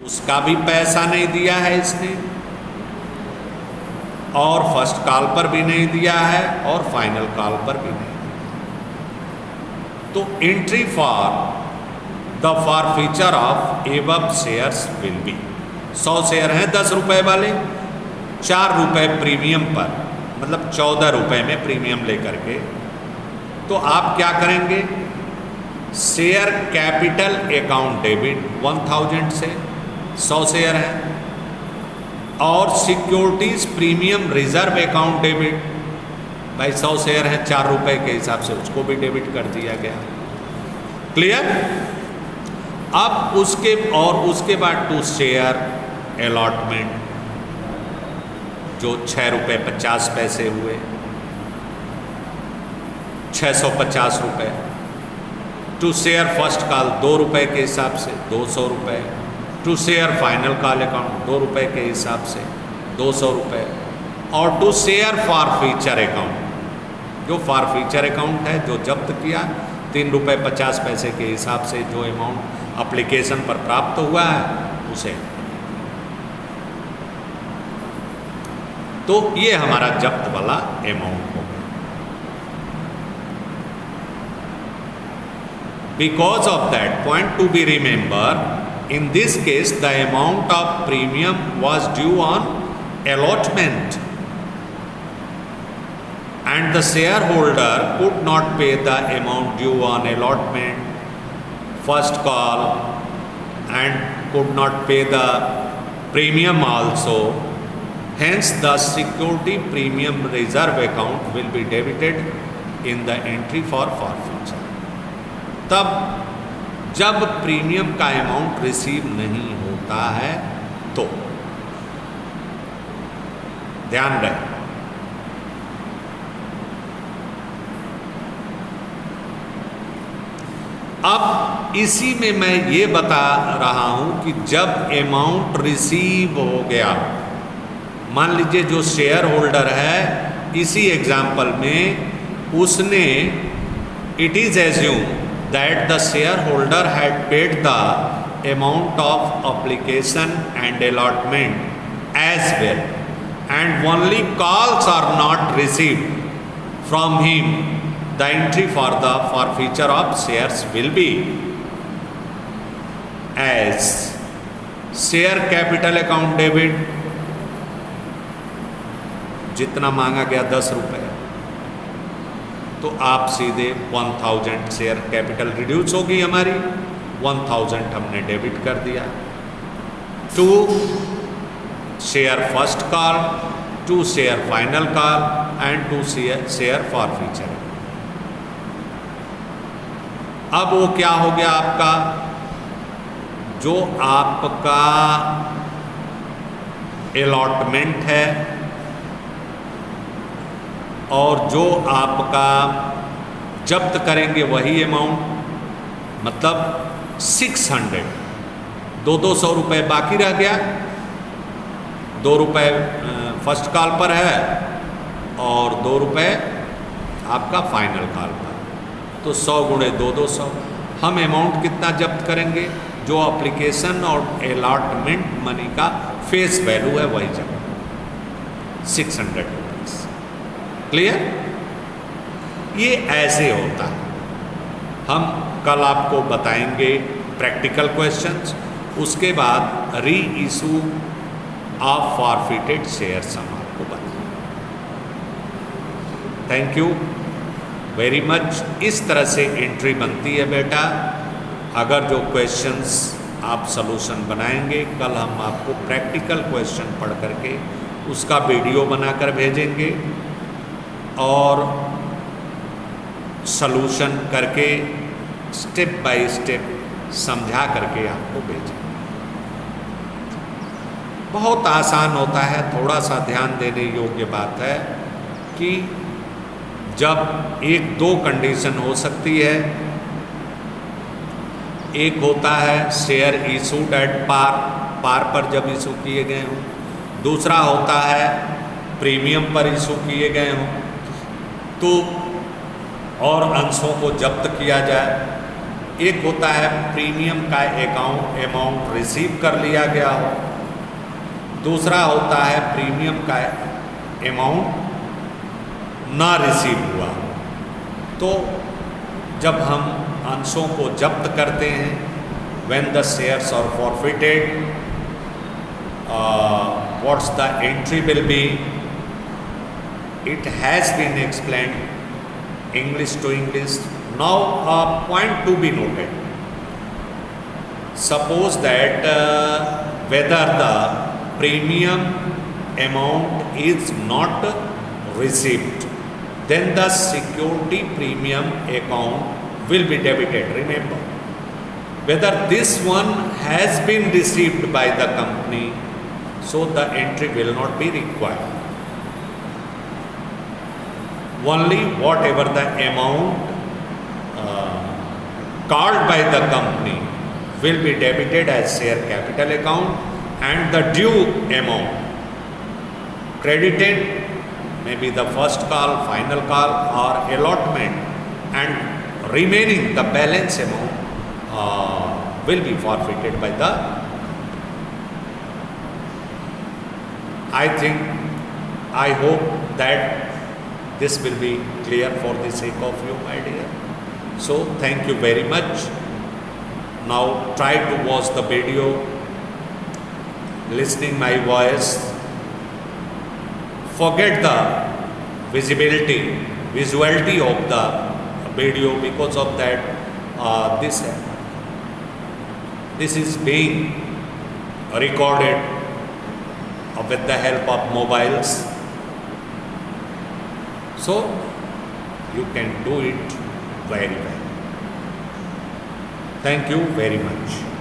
उसका भी पैसा नहीं दिया है इसने, और फर्स्ट कॉल पर भी नहीं दिया है, और फाइनल कॉल पर भी नहीं दिया। तो entry for the forfeiture of above shares will be, 100 share हैं 10 रुपए वाले, 4 रुपए प्रीमियम पर, मतलब 14 रुपए में प्रीमियम लेकर के, तो आप क्या करेंगे, शेयर कैपिटल अकाउंट डेबिट 1000 से 100 शेयर हैं, और securities premium reserve account debit, भाई 100 शेयर हैं 4 रुपए के हिसाब से, उसको भी डेबिट कर दिया गया। क्लियर? अब उसके बाद टू शेयर अलॉटमेंट जो 6 रुपये 50 पैसे हुए, 650 रुपये, टू शेयर फर्स्ट कॉल 2 रुपये के हिसाब से 200 रुपये, to share final call account 2 रुपये के हिसाब से 200 रुपये, और टू शेयर फॉरफीचर अकाउंट, जो फॉरफीचर अकाउंट है जो जब्त किया 3 रुपये 50 पैसे के हिसाब से जो अमाउंट एप्लीकेशन पर प्राप्त हुआ है उसे। तो ये हमारा जब्त वाला अमाउंट हो गया। Because of that point to be remember, in this case the amount of premium was due on allotment and the shareholder could not pay the amount due on allotment, first call, and could not pay the premium also. Hence the security premium reserve account will be debited in the entry for forfeiture. तब जब premium का amount receive नहीं होता है तो ध्यान रहे। अब इसी में मैं ये बता रहा हूं कि जब अमाउंट रिसीव हो गया, मान लीजिए जो शेयर होल्डर है, इसी एग्जाम्पल में उसने, it is assume that the shareholder had paid the amount of application and allotment as well, and only calls are not received from him, the entry for the forfeiture of shares will be as share capital account debit, जितना मांगा गया 10 रुपये, तो आप सीधे 1000 share capital reduce होगी हमारी, 1000 हमने डेबिट कर दिया। To share first call, to share final call, and to share forfeiture. अब वो क्या हो गया आपका, जो आपका अलॉटमेंट है और जो आपका जब्त करेंगे वही अमाउंट, मतलब 600, 200 रुपये बाकी रह गया, 2 रुपये फर्स्ट कॉल पर है और 2 रुपये आपका फाइनल कॉल पर, तो 100 गुणे 200। हम अमाउंट कितना जब्त करेंगे, जो एप्लीकेशन और अलॉटमेंट मनी का फेस वैल्यू है वही जब्त, 600 रुपीज़। क्लियर? ये ऐसे होता है। हम कल आपको बताएंगे प्रैक्टिकल क्वेश्चंस, उसके बाद री इशू ऑफ फॉरफिटेड शेयर्स हम आपको बताएंगे। Thank you very much. इस तरह से एंट्री बनती है बेटा। अगर जो क्वेश्चंस आप सॉल्यूशन बनाएंगे, कल हम आपको प्रैक्टिकल क्वेश्चन पढ़ करके उसका वीडियो बनाकर भेजेंगे और सॉल्यूशन करके स्टेप बाय स्टेप समझा करके आपको भेजेंगे। बहुत आसान होता है, थोड़ा सा ध्यान देने योग्य बात है कि जब 1-2 कंडीशन हो सकती है। एक होता है शेयर इशूड एट पार पर जब इशू किए गए हों, दूसरा होता है प्रीमियम पर इशू किए गए हों तो और अंशों को जब्त किया जाए, एक होता है प्रीमियम का अमाउंट रिसीव कर लिया गया हो, दूसरा होता है प्रीमियम का अमाउंट ना रिसीव हुआ। तो जब हम अंशों को जब्त करते हैं, when the shares are forfeited, what's the entry will be, it has been explained English to English. Now a point to be noted. Suppose that whether the premium amount is not received, then the security premium account will be debited. Remember, whether this one has been received by the company, so the entry will not be required. Only whatever the amount called by the company will be debited as share capital account, and the due amount credited, maybe the first call, final call or allotment, and remaining the balance amount will be forfeited by the. I hope that this will be clear for the sake of you, my dear. So thank you very much. Now try to watch the video, listening my voice. Forget the visuality of the video, because of that this is being recorded with the help of mobiles. So you can do it very well. Thank you very much.